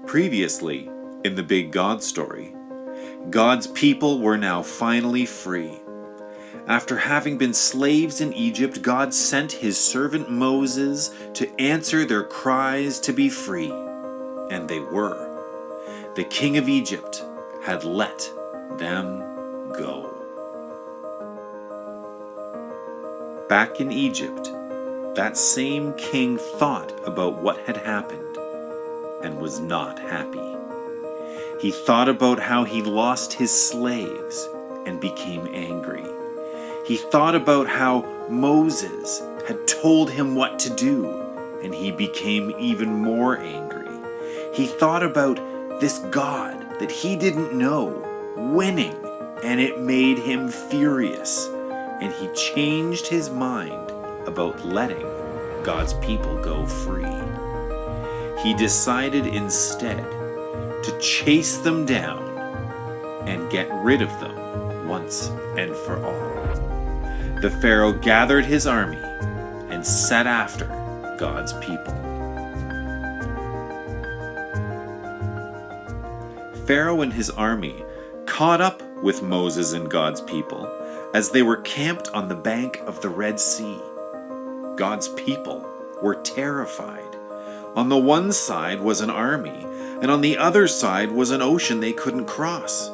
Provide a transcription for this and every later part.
Previously, in the Big God story, God's people were now finally free. After having been slaves in Egypt, God sent his servant Moses to answer their cries to be free. And they were. The king of Egypt had let them go. Back in Egypt, that same king thought about what had happened and was not happy. He thought about how he lost his slaves and became angry. He thought about how Moses had told him what to do, and he became even more angry. He thought about this God that he didn't know winning, and it made him furious. And he changed his mind about letting God's people go free. He decided instead to chase them down and get rid of them once and for all. The Pharaoh gathered his army and set after God's people. Pharaoh and his army caught up with Moses and God's people as they were camped on the bank of the Red Sea. God's people were terrified. On the one side was an army, and on the other side was an ocean they couldn't cross.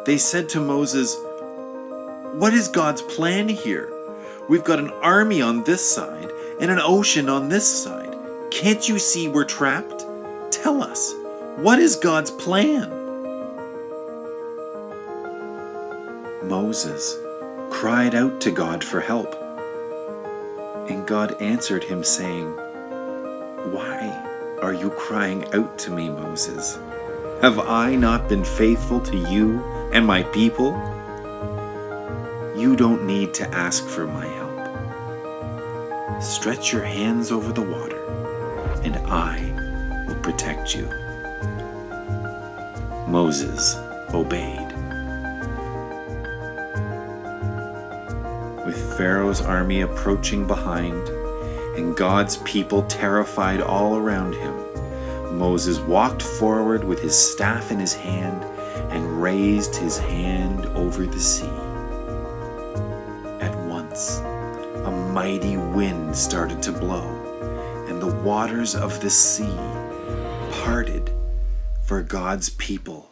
They said to Moses, "What is God's plan here? We've got an army on this side and an ocean on this side. Can't you see we're trapped? Tell us, what is God's plan?" Moses cried out to God for help, and God answered him saying, "Why are you crying out to me, Moses? Have I not been faithful to you and my people? You don't need to ask for my help. Stretch your hands over the water, and I will protect you." Moses obeyed. With Pharaoh's army approaching behind, and God's people terrified all around him, Moses walked forward with his staff in his hand and raised his hand over the sea. At once, a mighty wind started to blow, and the waters of the sea parted for God's people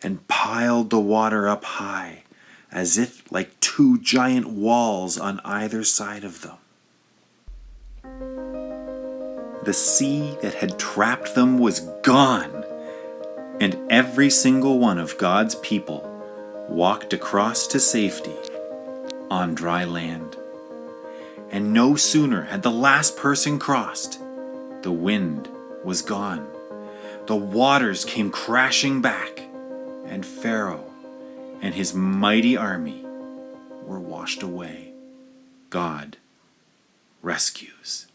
and piled the water up high, as if like two giant walls on either side of them. The sea that had trapped them was gone, and every single one of God's people walked across to safety on dry land. And no sooner had the last person crossed, the wind was gone. The waters came crashing back, and Pharaoh and his mighty army were washed away. God rescues.